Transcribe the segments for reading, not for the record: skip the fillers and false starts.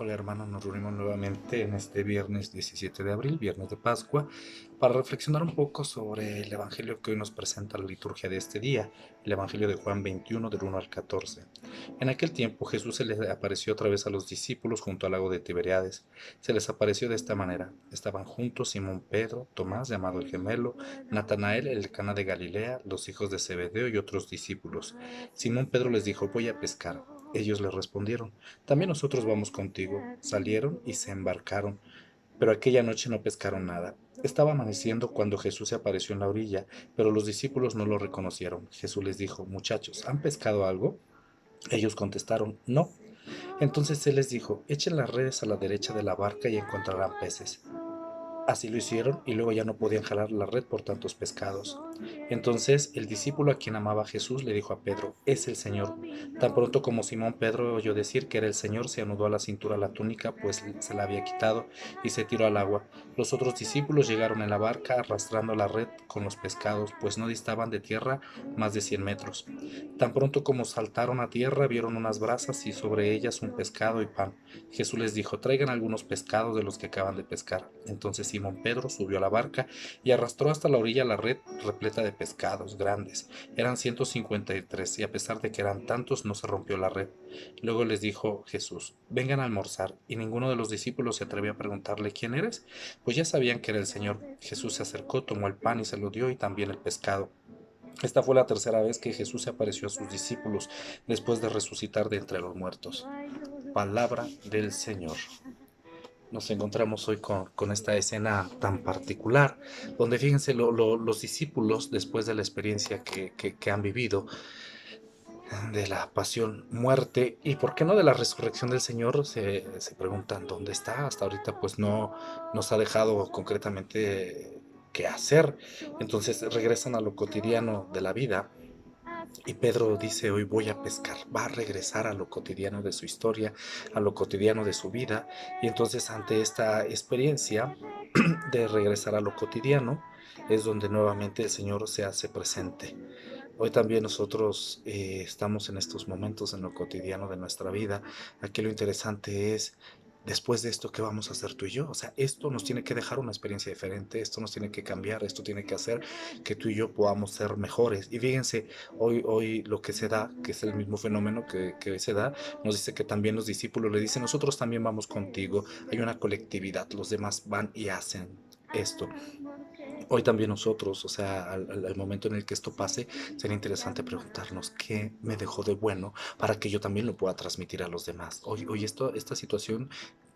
Hola hermanos, nos reunimos nuevamente en este viernes 17 de abril, viernes de Pascua, para reflexionar un poco sobre el Evangelio que hoy nos presenta la liturgia de este día, el Evangelio de Juan 21 del 1 al 14. En aquel tiempo Jesús se les apareció otra vez a los discípulos junto al lago de Tiberíades. Se les apareció de esta manera. Estaban juntos Simón Pedro, Tomás llamado el gemelo, Natanael el de Cana de Galilea, los hijos de Zebedeo y otros discípulos. Simón Pedro les dijo: voy a pescar. Ellos le respondieron: también nosotros vamos contigo. Salieron y se embarcaron, pero aquella noche no pescaron nada. Estaba amaneciendo cuando Jesús se apareció en la orilla, pero los discípulos no lo reconocieron. Jesús les dijo: muchachos, ¿han pescado algo? Ellos contestaron: no. Entonces él les dijo: echen las redes a la derecha de la barca y encontrarán peces. Así lo hicieron y luego ya no podían jalar la red por tantos pescados. Entonces el discípulo a quien amaba Jesús le dijo a Pedro: es el Señor. Tan pronto como Simón Pedro oyó decir que era el Señor, se anudó a la cintura la túnica, pues se la había quitado, y se tiró al agua. Los otros discípulos llegaron en la barca arrastrando la red con los pescados, pues no distaban de tierra más de 100 metros. Tan pronto como saltaron a tierra, vieron unas brasas y sobre ellas un pescado y pan. Jesús les dijo: traigan algunos pescados de los que acaban de pescar. Entonces Simón Pedro subió a la barca y arrastró hasta la orilla la red repleta de pescados grandes. Eran 153, y a pesar de que eran tantos, no se rompió la red. Luego les dijo Jesús: vengan a almorzar. Y ninguno de los discípulos se atrevió a preguntarle: ¿quién eres? Pues ya sabían que era el Señor. Jesús se acercó, tomó el pan y se lo dio, y también el pescado. Esta fue la tercera vez que Jesús se apareció a sus discípulos después de resucitar de entre los muertos. Palabra del Señor. Nos encontramos hoy con esta escena tan particular, donde fíjense los discípulos, después de la experiencia que han vivido, de la pasión, muerte y por qué no de la resurrección del Señor, se preguntan dónde está. Hasta ahorita pues no nos ha dejado concretamente qué hacer. Entonces regresan a lo cotidiano de la vida. Y Pedro dice: hoy voy a pescar. Va a regresar a lo cotidiano de su historia, a lo cotidiano de su vida. Y entonces, ante esta experiencia de regresar a lo cotidiano, es donde nuevamente el Señor se hace presente. Hoy también nosotros estamos en estos momentos en lo cotidiano de nuestra vida. Aquí lo interesante es: después de esto, ¿qué vamos a hacer tú y yo? O sea, esto nos tiene que dejar una experiencia diferente, esto nos tiene que cambiar, esto tiene que hacer que tú y yo podamos ser mejores. Y fíjense, hoy lo que se da, que es el mismo fenómeno que hoy se da, nos dice que también los discípulos le dicen: nosotros también vamos contigo. Hay una colectividad, los demás van y hacen esto. Hoy también nosotros, o sea, al momento en el que esto pase, sería interesante preguntarnos: ¿qué me dejó de bueno para que yo también lo pueda transmitir a los demás? Hoy esta situación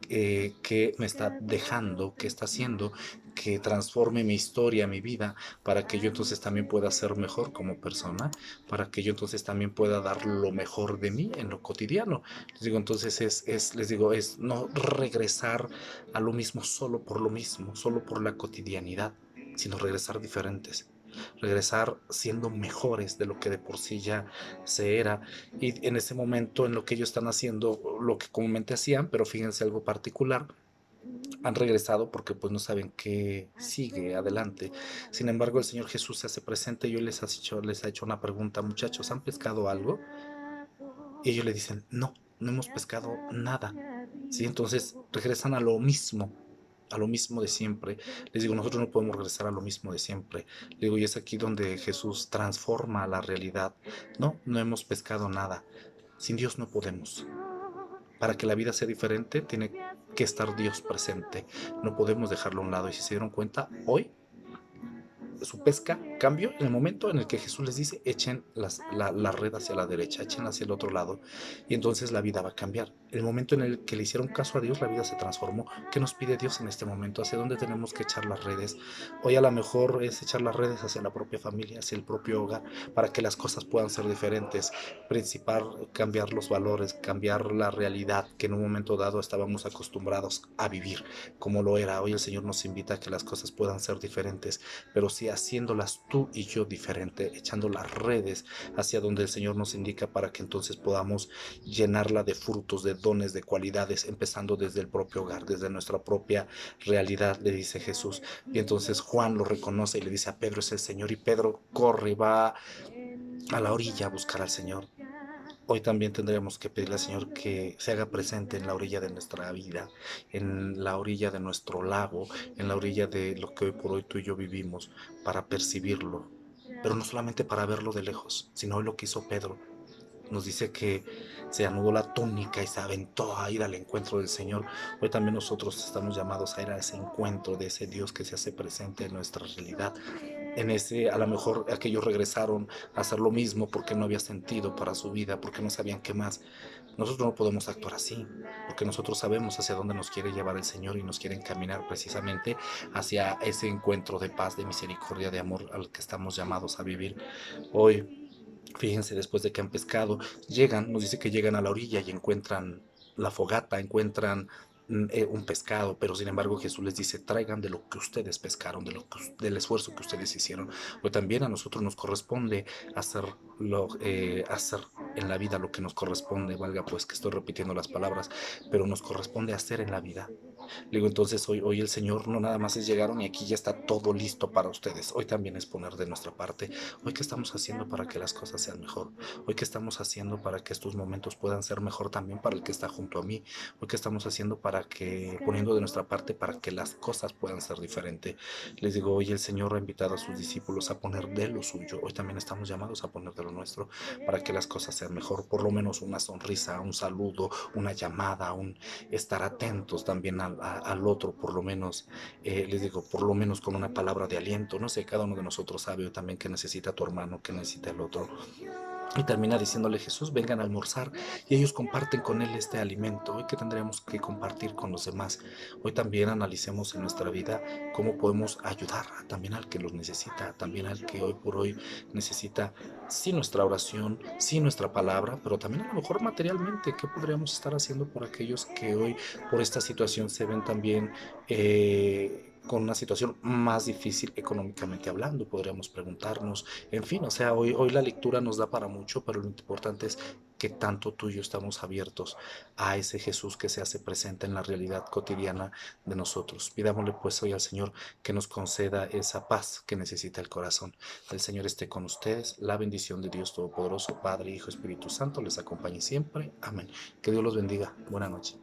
que me está dejando, que está haciendo que transforme mi historia, mi vida, para que yo entonces también pueda ser mejor como persona, para que yo entonces también pueda dar lo mejor de mí en lo cotidiano. Les digo, entonces les digo, es no regresar a lo mismo solo por lo mismo, solo por la cotidianidad, sino regresar diferentes, regresar siendo mejores de lo que de por sí ya se era. Y en ese momento, en lo que ellos están haciendo, lo que comúnmente hacían, pero fíjense algo particular: han regresado porque pues no saben qué sigue adelante. Sin embargo, el Señor Jesús se hace presente y hoy les ha hecho una pregunta: muchachos, ¿han pescado algo? Y ellos le dicen: no, no hemos pescado nada. ¿Sí? Entonces regresan a lo mismo de siempre. Les digo, nosotros no podemos regresar a lo mismo de siempre. Les digo, y es aquí donde Jesús transforma la realidad. No, no hemos pescado nada. Sin Dios no podemos. Para que la vida sea diferente, tiene que estar Dios presente. No podemos dejarlo a un lado. Y si se dieron cuenta, hoy su pesca cambió en el momento en el que Jesús les dice: echen la red hacia la derecha, echen hacia el otro lado, y entonces la vida va a cambiar. El momento en el que le hicieron caso a Dios, la vida se transformó. ¿Qué nos pide Dios en este momento? ¿Hacia dónde tenemos que echar las redes? Hoy a lo mejor es echar las redes hacia la propia familia, hacia el propio hogar, para que las cosas puedan ser diferentes. Principal, cambiar los valores, cambiar la realidad que en un momento dado estábamos acostumbrados a vivir como lo era. Hoy el Señor nos invita a que las cosas puedan ser diferentes, pero sí haciéndolas tú y yo diferente, echando las redes hacia donde el Señor nos indica, para que entonces podamos llenarla de frutos, de dones, de cualidades, empezando desde el propio hogar, desde nuestra propia realidad, le dice Jesús. Y entonces Juan lo reconoce y le dice a Pedro: es el Señor. Y Pedro corre y va a la orilla a buscar al Señor. Hoy también tendremos que pedirle al Señor que se haga presente en la orilla de nuestra vida, en la orilla de nuestro lago, en la orilla de lo que hoy por hoy tú y yo vivimos, para percibirlo, pero no solamente para verlo de lejos, sino hoy lo que hizo Pedro. Nos dice que se anudó la túnica y se aventó a ir al encuentro del Señor. Hoy también nosotros estamos llamados a ir a ese encuentro de ese Dios que se hace presente en nuestra realidad. En ese, a lo mejor aquellos regresaron a hacer lo mismo porque no había sentido para su vida, porque no sabían qué más. Nosotros no podemos actuar así, porque nosotros sabemos hacia dónde nos quiere llevar el Señor y nos quiere encaminar precisamente hacia ese encuentro de paz, de misericordia, de amor al que estamos llamados a vivir hoy. Fíjense, después de que han pescado, llegan, nos dice que llegan a la orilla y encuentran la fogata, encuentran un pescado, pero sin embargo Jesús les dice, traigan de lo que ustedes pescaron, del esfuerzo que ustedes hicieron. Pues también a nosotros nos corresponde hacer, hacer en la vida lo que nos corresponde, valga pues que estoy repitiendo las palabras, pero nos corresponde hacer en la vida. Le digo, entonces hoy el Señor no nada más es llegaron y aquí ya está todo listo para ustedes. Hoy también es poner de nuestra parte. Hoy qué estamos haciendo para que las cosas sean mejor. Hoy qué estamos haciendo para que estos momentos puedan ser mejor también para el que está junto a mí. Hoy qué estamos haciendo para que, poniendo de nuestra parte para que las cosas puedan ser diferentes. Les digo, hoy el Señor ha invitado a sus discípulos a poner de lo suyo. Hoy también estamos llamados a poner de lo nuestro para que las cosas sean mejor. Por lo menos una sonrisa, un saludo, una llamada, un estar atentos también al otro, por lo menos, les digo, por lo menos con una palabra de aliento, no sé, cada uno de nosotros sabe también que necesita a tu hermano, que necesita el otro. Y termina diciéndole Jesús, vengan a almorzar. Y ellos comparten con él este alimento. Hoy que tendremos que compartir con los demás. Hoy también analicemos en nuestra vida cómo podemos ayudar también al que los necesita, también al que hoy por hoy necesita, sí nuestra oración, sí nuestra palabra, pero también a lo mejor materialmente, ¿qué podríamos estar haciendo por aquellos que hoy por esta situación se ven también con una situación más difícil económicamente hablando? Podríamos preguntarnos, en fin, o sea, hoy la lectura nos da para mucho, pero lo importante es que tanto tú y yo estamos abiertos a ese Jesús que se hace presente en la realidad cotidiana de nosotros. Pidámosle pues hoy al Señor que nos conceda esa paz que necesita el corazón. El Señor esté con ustedes. La bendición de Dios Todopoderoso, Padre, Hijo, Espíritu Santo, les acompañe siempre. Amén. Que Dios los bendiga. Buenas noches.